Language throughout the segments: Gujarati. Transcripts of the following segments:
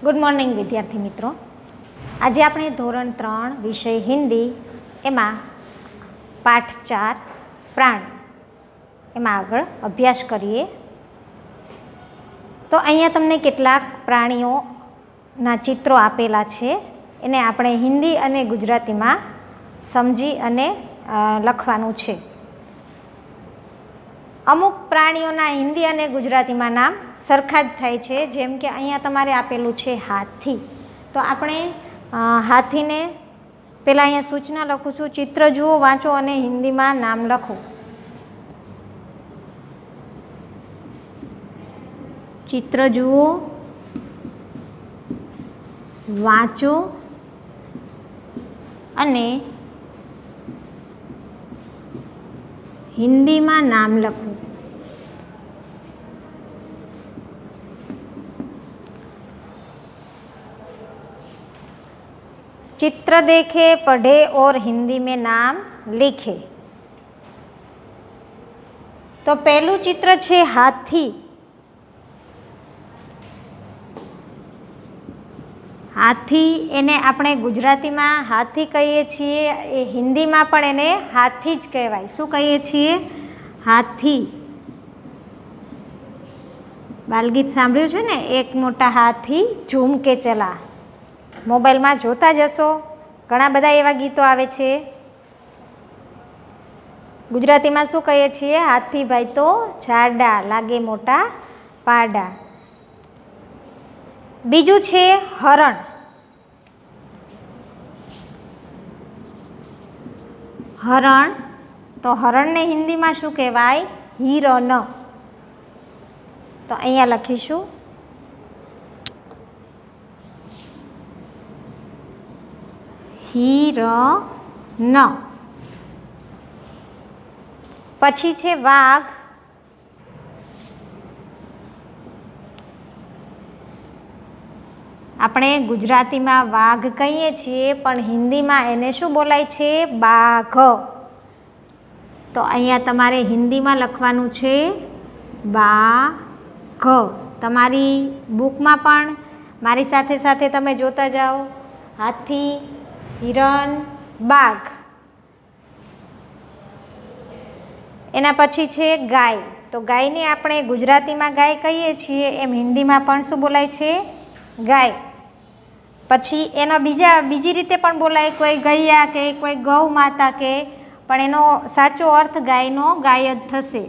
ગુડ મોર્નિંગ વિદ્યાર્થી મિત્રો. આજે આપણે ધોરણ 3 વિષય હિન્દી એમાં પાઠ 4 પ્રાણી એમાં આગળ અભ્યાસ કરીએ. તો અહીંયા તમને કેટલાક પ્રાણીઓના ચિત્રો આપેલા છે, એને આપણે હિન્દી અને ગુજરાતીમાં સમજી અને લખવાનું છે. અમુક પ્રાણીઓના હિન્દી અને ગુજરાતીમાં નામ સરખા જ થાય છે. જેમ કે અહીંયા તમારે આપેલું છે હાથી, તો આપણે હાથીને પહેલાં અહીંયા સૂચના લખું છું, ચિત્ર જુઓ, વાંચો અને હિન્દીમાં નામ લખો. ચિત્ર જુઓ, વાંચો અને હિન્દીમાં નામ લખો. चित्र देखे, पढ़े और हिंदी में नाम लिखे. तो पहलू चित्र छे हाथी. हाथी एने આપણે ગુજરાતીમાં હાથી કહીએ છીએ, એ હિન્દીમાં પણ એને હાથી જ કહેવાય. શું કહીએ છીએ? હાથી. બાલગીત સાંભળ્યું છે ને, એક મોટા હાથી ઝૂમ કે ચલા. મોબાઈલમાં જોતા જશો, ઘણા બધા એવા ગીતો આવે છે. ગુજરાતીમાં શું કહીએ છીએ? હાથીભાઈ તો જાડા, લાગે મોટા પાડા. બીજું છે હરણ. હરણ, તો હરણને હિન્દીમાં શું કહેવાય? હિરણ. તો અહીંયા લખીશું હિરણ. પછી છે વાઘ. આપણે ગુજરાતીમાં વાઘ કહીએ છીએ, પણ હિન્દીમાં એને શું બોલાય છે? બાઘ. તો અહીંયા તમારે હિન્દીમાં લખવાનું છે બાઘ. તમારી બુકમાં પણ મારી સાથે સાથે તમે જોતા જાઓ, હાથી, હિરણ, બાઘ. એના પછી છે ગાય. તો ગાયને આપણે ગુજરાતીમાં ગાય કહીએ છીએ, એમ હિન્દીમાં પણ શું બોલાય છે? ગાય. પછી એનો બીજી રીતે પણ બોલાય, કોઈ ગૈયા કે કોઈ ગૌ માતા કે, પણ એનો સાચો અર્થ ગાયનો ગાય જ થશે.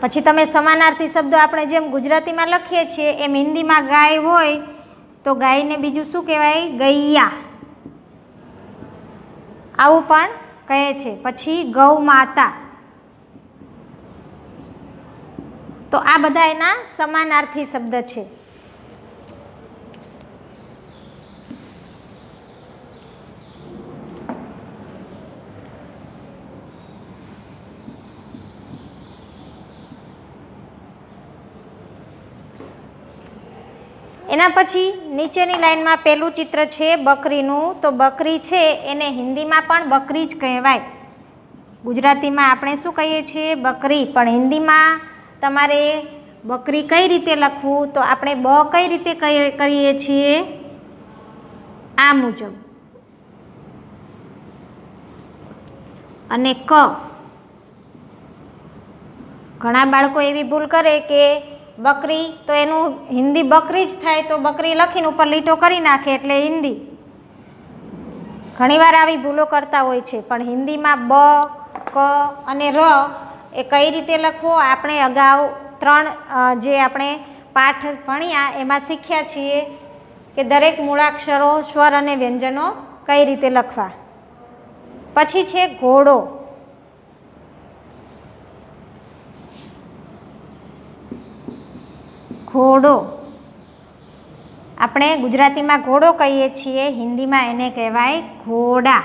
પછી તમે સમાનાર્થી શબ્દો આપણે જેમ ગુજરાતીમાં લખીએ છીએ, એમ હિન્દીમાં ગાય હોય તો ગાયને બીજું શું કહેવાય? ગૈયા. આવું પણ કહે છે. પછી ગૌ માતા. તો આ બધા એના સમાનાર્થી શબ્દ છે. એના પછી નીચેની લાઈનમાં પેલું ચિત્ર છે બકરીનું. તો બકરી છે એને હિન્દીમાં પણ બકરી જ કહેવાય. ગુજરાતીમાં આપણે શું કહીએ છીએ? બકરી. પણ હિન્દીમાં તમારે બકરી કઈ રીતે લખવું? તો આપણે બ કઈ રીતે કરીએ છીએ? આ મુજબ. અને ક. ઘણા બાળકો એવી ભૂલ કરે કે બકરી, તો એનું હિન્દી બકરી જ થાય, તો બકરી લખીને ઉપર લીટો કરી નાખે એટલે હિન્દી. ઘણીવાર આવી ભૂલો કરતા હોય છે. પણ હિન્દીમાં બ, ક અને ર એ કઈ રીતે લખવો? આપણે અગાઉ 3 જે આપણે પાઠ ભણ્યા એમાં શીખ્યા છીએ કે દરેક મૂળાક્ષરો, સ્વર અને વ્યંજનો કઈ રીતે લખવા. પછી છે ઘોડો. ઘોડો આપણે ગુજરાતીમાં ઘોડો કહીએ છીએ, હિન્દીમાં એને કહેવાય ઘોડા.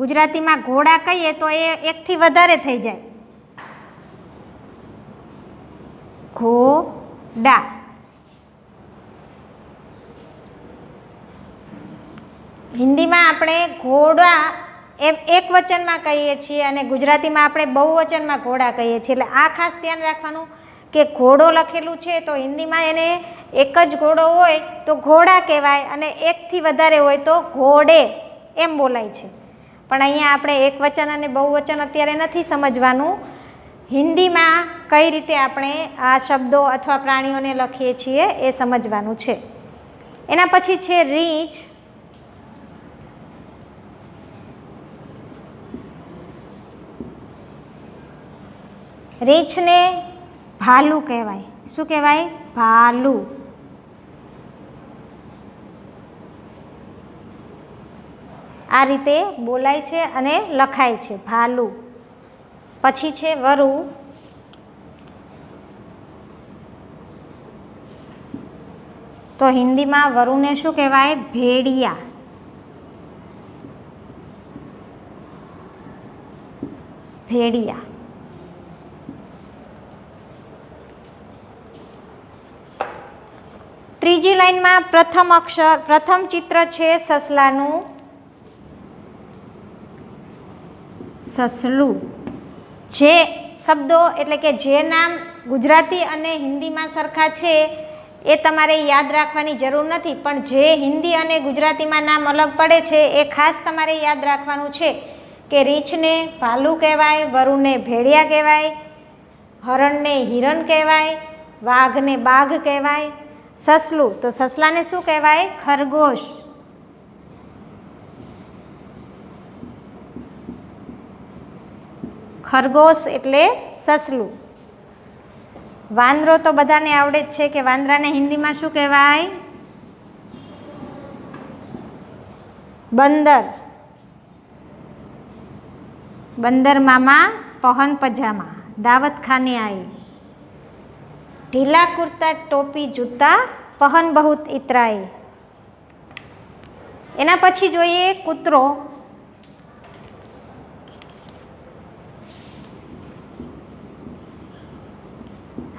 ગુજરાતીમાં ઘોડા કહીએ તો એ એકથી વધારે થઈ જાય. ઘોડા. હિન્દીમાં આપણે ઘોડા એમ એક વચનમાં કહીએ છીએ અને ગુજરાતીમાં આપણે બહુવચનમાં ઘોડા કહીએ છીએ. એટલે આ ખાસ ધ્યાન રાખવાનું કે ઘોડો લખેલું છે તો હિન્દીમાં એને એક જ ઘોડો હોય તો ઘોડા કહેવાય અને એકથી વધારે હોય તો ઘોડે એમ બોલાય છે. પણ અહીંયા આપણે એક વચન અને બહુવચન અત્યારે નથી સમજવાનું. હિન્દીમાં કઈ રીતે આપણે આ શબ્દો અથવા પ્રાણીઓને લખીએ છીએ એ સમજવાનું છે. એના પછી છે રીંછ. રીંછને ભાલું કહેવાય. શું કહેવાય? ભાલું. આ રીતે બોલાય છે અને લખાય છે ભાલું. પછી છે વરુ. તો હિન્દીમાં વરુને શું કહેવાય? ભેડિયા. ભેડિયા. ત્રીજી લાઈનમાં પ્રથમ ચિત્ર છે સસલાનું. સસલું. જે શબ્દો એટલે કે જે નામ ગુજરાતી અને હિન્દીમાં સરખા છે એ તમારે યાદ રાખવાની જરૂર નથી, પણ જે હિન્દી અને ગુજરાતીમાં નામ અલગ પડે છે એ ખાસ તમારે યાદ રાખવાનું છે કે રીંછને ભાલું કહેવાય, વરુને ભેડિયા કહેવાય, હરણને હિરણ કહેવાય, વાઘને બાઘ કહેવાય. સસલું તો સસલાને શું કહેવાય? ખરગોશ. ખરગોશ એટલે સસલું. વાંદરો તો બધાને આવડે જ છે કે વાંદરાને હિન્દીમાં શું કહેવાય? બંદર. બંદર મામા પહન પજામા દાવત ખાને આઈ. ઢીલા કુર્તા ટોપી જૂતા પહન બહુત ઇતરાઈ. એના પછી જોઈએ કૂતરો.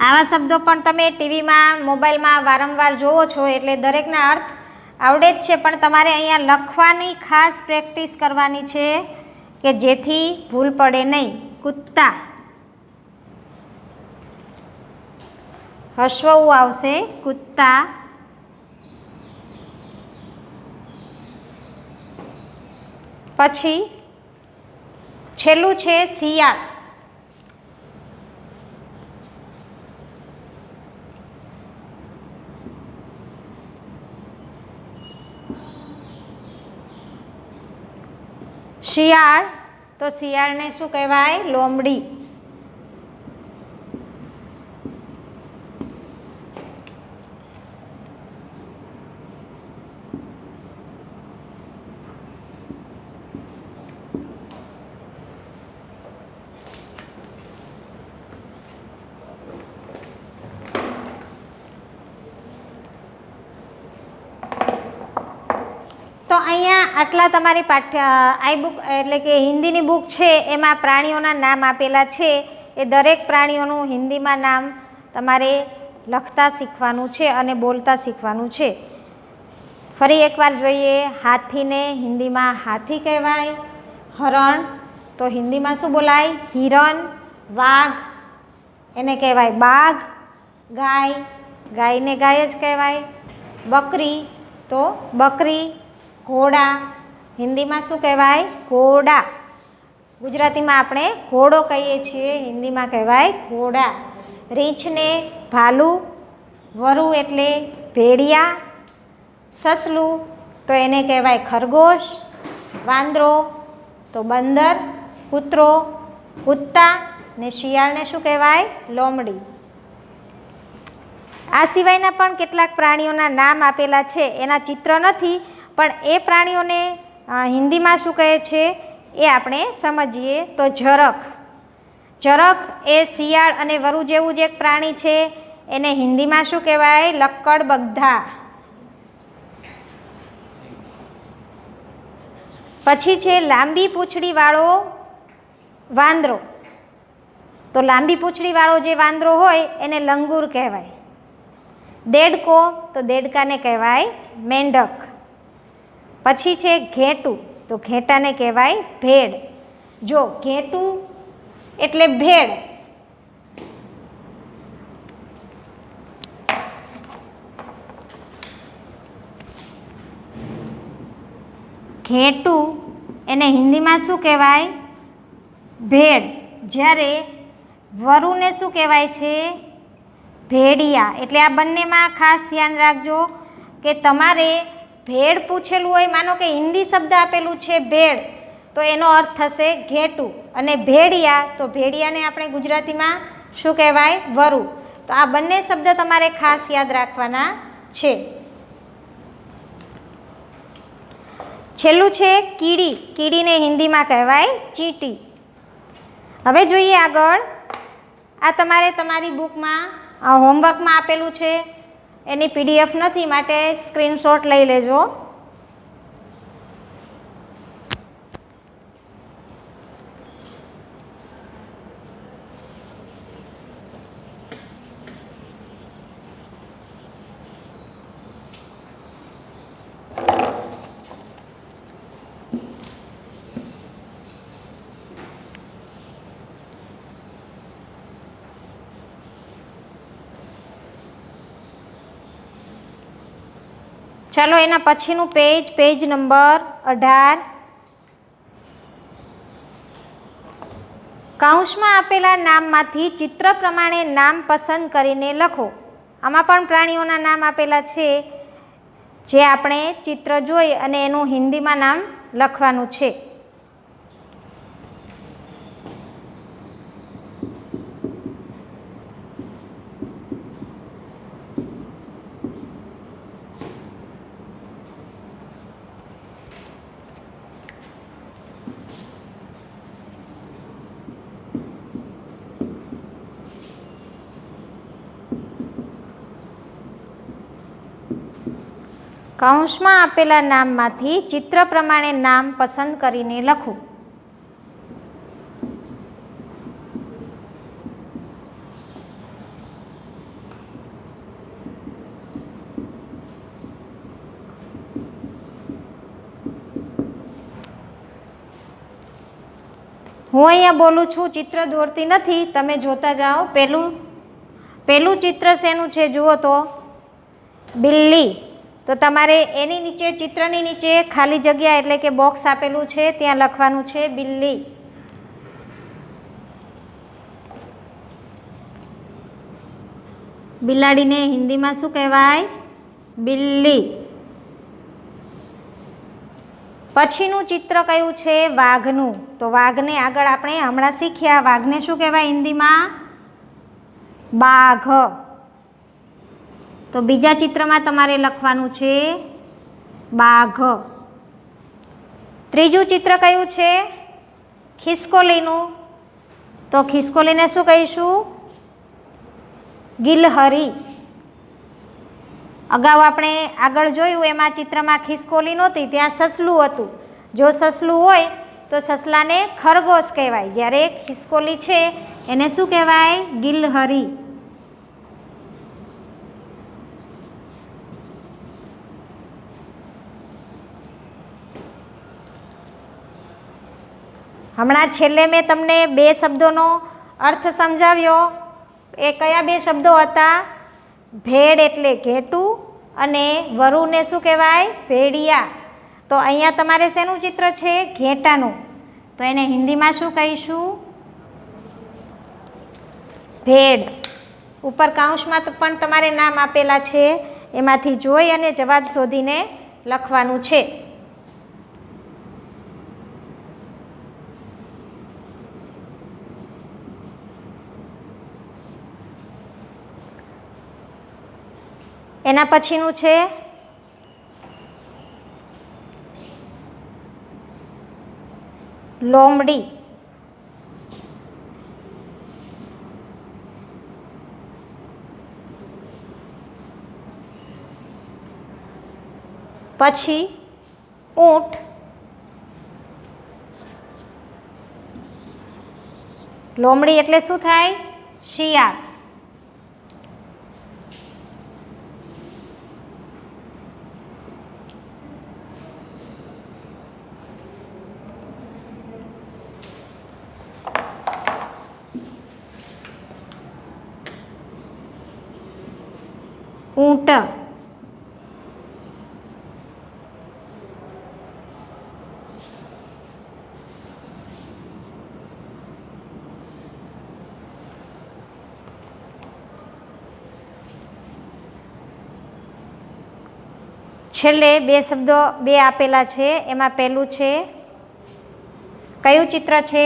આવા શબ્દો પણ તમે ટીવીમાં મોબાઈલમાં વારંવાર જોવો છો એટલે દરેકના અર્થ આવડે જ છે, પણ તમારે અહીંયા લખવાની ખાસ પ્રેક્ટિસ કરવાની છે કે જેથી ભૂલ પડે નહીં. કુત્તા. હસવું આવશે કુત્તા. પછી છેલ્લું છે શિયાળ. શિયાળ તો શિયાળને શું કહેવાય? લોમડી. તો અહીંયા આટલા તમારી આઈ બુક એટલે કે હિન્દીની બુક છે એમાં પ્રાણીઓના નામ આપેલા છે. એ દરેક પ્રાણીઓનું હિન્દીમાં નામ તમારે લખતા શીખવાનું છે અને બોલતા શીખવાનું છે. ફરી એકવાર જોઈએ. હાથીને હિન્દીમાં હાથી કહેવાય. હરણ તો હિન્દીમાં શું બોલાય? હિરણ. વાઘ એને કહેવાય બાઘ. ગાય, ગાયને ગાય જ કહેવાય. બકરી તો બકરી. ઘોડા હિન્દીમાં શું કહેવાય? ઘોડા. ગુજરાતીમાં આપણે ઘોડો કહીએ છીએ, હિન્દીમાં કહેવાય ઘોડા. રીંછને ભાલું. વરુ એટલે ભેડિયા. સસલું તો એને કહેવાય ખરગોશ. વાંદરો તો બંદર. કૂતરો કૂત્તા ને શિયાળને શું કહેવાય? લોમડી. આ સિવાયના પણ કેટલાક પ્રાણીઓના નામ આપેલા છે. એના ચિત્ર નથી, પણ એ પ્રાણીઓને હિન્દીમાં શું કહે છે એ આપણે સમજીએ. તો ઝરખ. ઝરખ એ શિયાળ અને વરુ જેવું જ એક પ્રાણી છે. એને હિન્દીમાં શું કહેવાય? લક્કડ બગધા. પછી છે લાંબી પૂંછડીવાળો વાંદરો. તો લાંબી પૂંછડીવાળો જે વાંદરો હોય એને લંગૂર કહેવાય. દેડકો તો દેડકાને કહેવાય મેંઢક. પછી છે ઘેટું. તો ઘેટાને કહેવાય ભેડ. જો ઘેટું એટલે ભેડ. ઘેટું એને હિન્દીમાં શું કહેવાય? ભેડ. જ્યારે વરુને શું કહેવાય છે? ભેડિયા. એટલે આ બંનેમાં ખાસ ધ્યાન રાખજો કે તમારે ભેડ પૂછેલું હોય, માનો કે હિન્દી શબ્દ આપેલું છે ભેડ, તો એનો અર્થ થશે ઘેટું, અને ભેડિયા તો ભેડિયાને આપણે ગુજરાતીમાં શું કહેવાય? વરુ. તો આ બંને શબ્દ તમારે ખાસ યાદ રાખવાના છે. છેલ્લું છે કીડી. કીડીને હિન્દીમાં કહેવાય ચીંટી. હવે જોઈએ આગળ. આ તમારે તમારી બુકમાં હોમવર્કમાં આપેલું છે, એની પીડીએફ નથી માટે સ્ક્રીનશોટ લઈ લેજો. ચાલો એના પછીનું પેજ નંબર 18. કૌંસમાં આપેલા નામમાંથી ચિત્ર પ્રમાણે નામ પસંદ કરીને લખો. આમાં પણ પ્રાણીઓના નામ આપેલા છે, જે આપણે ચિત્ર જોઈ અને એનું હિન્દીમાં નામ લખવાનું છે. કૌંસમાં આપેલા નામમાંથી ચિત્ર પ્રમાણે નામ પસંદ કરીને લખો. હું અહીંયા બોલું છું, ચિત્ર દોરતી નથી, તમે જોતા જાઓ. પહેલું ચિત્ર શેનું છે જુઓ તો? બિલ્લી. તો તમારે એની નીચે, ચિત્રની નીચે ખાલી જગ્યા એટલે કે બોક્સ આપેલું છે, ત્યાં લખવાનું છે બિલ્લી. બિલાડીને હિન્દીમાં શું કહેવાય? બિલ્લી. પછીનું ચિત્ર કયું છે? વાઘનું. તો વાઘને આગળ આપણે હમણાં શીખ્યા, વાઘને શું કહેવાય હિન્દીમાં? બાઘ. તો બીજા ચિત્રમાં તમારે લખવાનું છે બાઘ. ત્રીજું ચિત્ર કયું છે? ખિસકોલીનું. તો ખિસકોલીને શું કહીશું? ગિલહરી. અગાઉ આપણે આગળ જોયું એમાં ચિત્રમાં ખિસકોલી નહોતી, ત્યાં સસલું હતું. જો સસલું હોય તો સસલાને ખરગોશ કહેવાય, જ્યારે ખિસકોલી છે એને શું કહેવાય? ગિલહરી. હમણાં છેલ્લે મેં તમને 2 શબ્દોનો અર્થ સમજાવ્યો. એ કયા 2 શબ્દો હતા? ભેડ એટલે ઘેટું અને વરુને શું કહેવાય? ભેડિયા. તો અહીંયા તમારે શેનું ચિત્ર છે? ઘેટાનું. તો એને હિન્દીમાં શું કહીશું? ભેડ. ઉપર કૌંસમાં પણ તમારે નામ આપેલા છે, એમાંથી જોઈ અને જવાબ શોધીને લખવાનું છે. એના પછીનું છે લોમડી. પછી ઊંટ. લોમડી એટલે શું થાય? શિયાળ. ઊંટ, છેલ્લે બે શબ્દો બે આપેલા છે, એમાં પહેલું છે કયું ચિત્ર છે?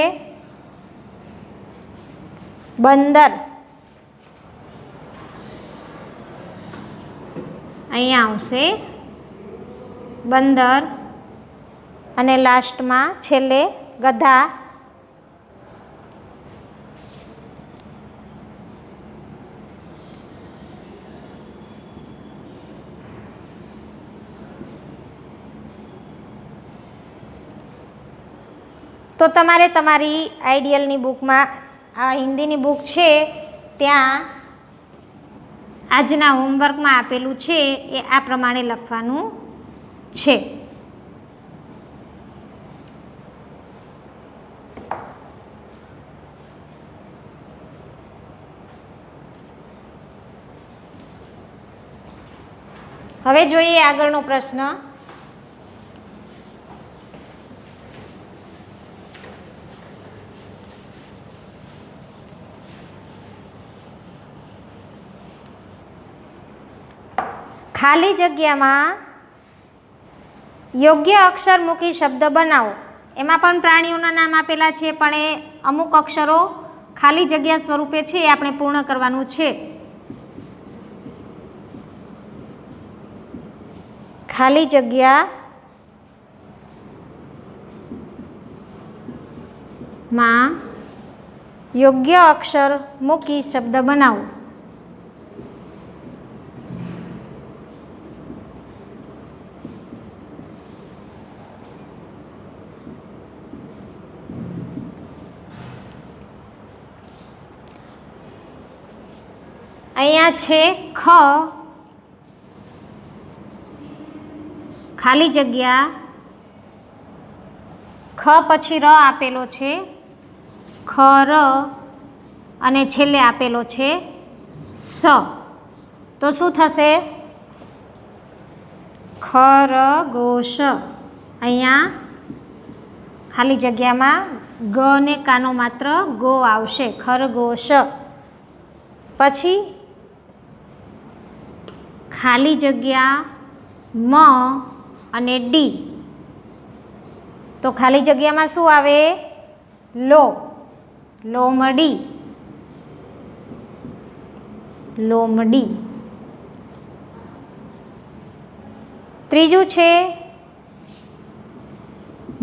બંદર. અહીંયા આવશે બંદર અને લાસ્ટમાં છેલ્લે ગધા. તો તમારે તમારી આઈડિયલની બુકમાં, આ હિન્દીની બુક છે ત્યાં આજના હોમવર્કમાં આપેલું છે એ આ પ્રમાણે લખવાનું છે. હવે જોઈએ આગળનો પ્રશ્ન. ખાલી જગ્યામાં યોગ્ય અક્ષર મૂકી શબ્દ બનાવો. એમાં પણ પ્રાણીઓના નામ આપેલા છે, પણ એ અમુક અક્ષરો ખાલી જગ્યા સ્વરૂપે છે એ આપણે પૂર્ણ કરવાનું છે. ખાલી જગ્યામાં યોગ્ય અક્ષર મૂકી શબ્દ બનાવો. અહીંયા છે ખ, ખાલી જગ્યા ખ પછી ર આપેલો છે, ખ ર અને છેલ્લે આપેલો છે સ. તો શું થશે? ખરગોશ. અહીંયા ખાલી જગ્યામાં ગ ને કાનો માત્ર ગો આવશે, ખરગોશ. પછી ખાલી જગ્યા મ અને ડી. તો ખાલી જગ્યામાં શું આવે? લો, લોમડી, લોમડી. ત્રીજું છે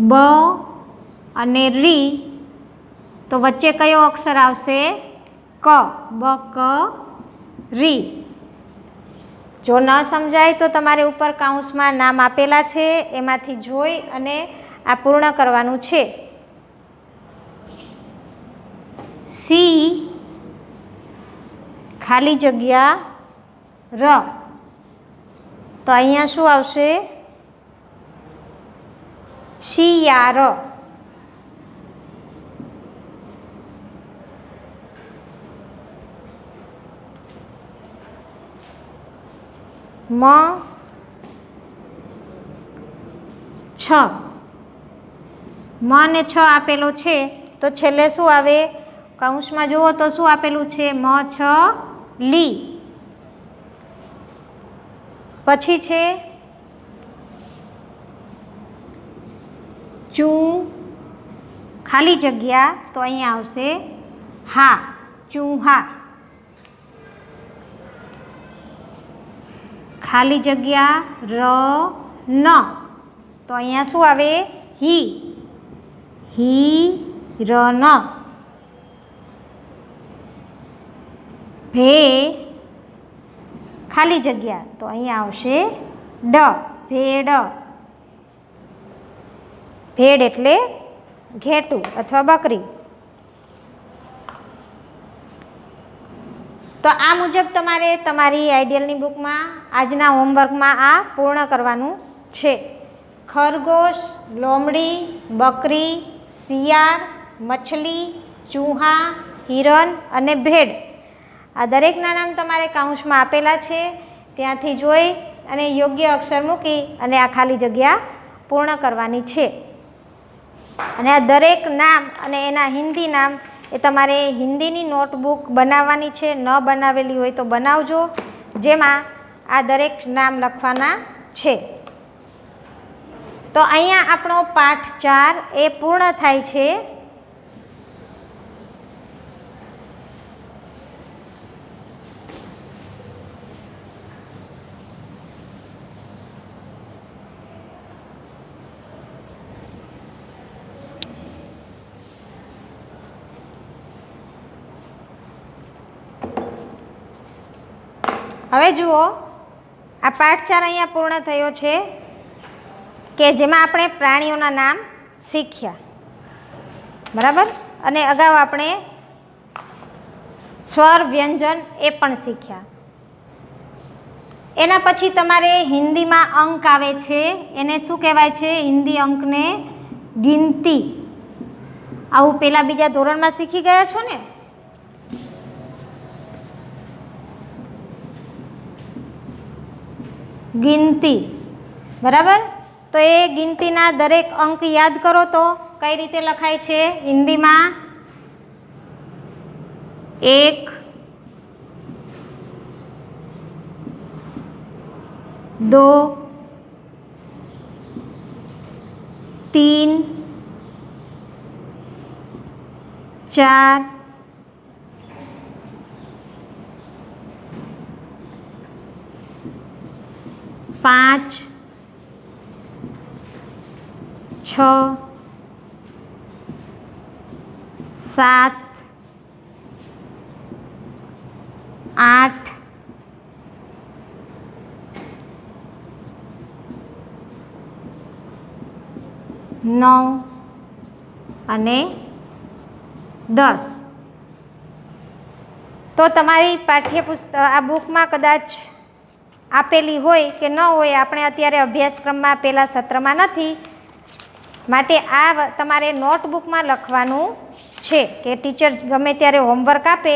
બ અને રી. તો વચ્ચે કયો અક્ષર આવશે? ક, બકરી. જો ન સમજાય તો તમારે ઉપર કાઉન્સમાં નામ આપેલા છે એમાંથી જોઈ અને આ પૂર્ણ કરવાનું છે. સી ખાલી જગ્યા ર. તો અહીંયા શું આવશે? શિયાળ. મ છ. મ ને છ આપેલો છે તો છેલ્લે શું આવે? કૌંસમાં જુઓ તો શું આપેલું છે? મ છ લી. પછી છે ચૂ ખાલી જગ્યા. તો અહીંયા આવશે હા, ચૂહા. ખાલી જગ્યા ર ન. તો અહીંયા શું આવે? હી, હિરણ. ભે ખાલી જગ્યા. તો અહીંયા આવશે ડ, ભેડ. ભેડ એટલે ઘેટું અથવા બકરી. તો આ મુજબ તમારે તમારી આઈડિયલની બુકમાં આજના હોમવર્કમાં આ પૂર્ણ કરવાનું છે. ખરગોશ, લોમડી, બકરી, શિયાળ, મછલી, ચૂહા, હિરણ અને ભેડ, આ દરેકના નામ તમારે કાઉન્સમાં આપેલા છે. ત્યાંથી જોઈ અને યોગ્ય અક્ષર મૂકી અને આ ખાલી જગ્યા પૂર્ણ કરવાની છે. અને આ દરેક નામ અને એના હિન્દી નામ એ તમારે હિન્દીની નોટબુક બનાવવાની છે. ન બનાવેલી હોય તો બનાવજો, જેમાં આ દરેક નામ લખવાના છે. તો અહીંયા આપણો પાઠ 4 એ પૂર્ણ થાય છે. હવે જુઓ, આ પાઠ 4 અહીંયા પૂર્ણ થયો છે કે જેમાં આપણે પ્રાણીઓના નામ શીખ્યા, બરાબર. અને અગાઉ આપણે સ્વર વ્યંજન એ પણ શીખ્યા. એના પછી તમારે હિન્દીમાં અંક આવે છે, એને શું કહેવાય છે? હિન્દી અંકને ગિનતી. આવું પહેલાં બીજા ધોરણમાં શીખી ગયા છો ને? ગિનતી, બરાબર. તો એ ગિનતીના દરેક અંક યાદ કરો તો કઈ રીતે લખાય છે હિન્દીમાં? 1, 2, 3, 4, 5, 6, 7, 8, 9 અને 10. તો તમારી પાઠ્યપુસ્તક આ બુકમાં કદાચ આપેલી હોય કે ન હોય, આપણે અત્યારે અભ્યાસક્રમમાં પહેલાં સત્રમાં નથી, માટે આ તમારે નોટબુકમાં લખવાનું છે કે ટીચર ગમે ત્યારે હોમવર્ક આપે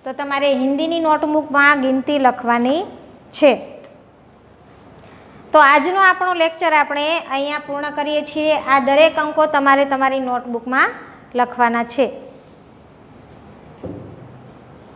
તો તમારે હિન્દીની નોટબુકમાં ગિનતી લખવાની છે. તો આજનો આપણો લેક્ચર આપણે અહીંયા પૂર્ણ કરીએ છીએ. આ દરેક અંકો તમારે તમારી નોટબુકમાં લખવાના છે.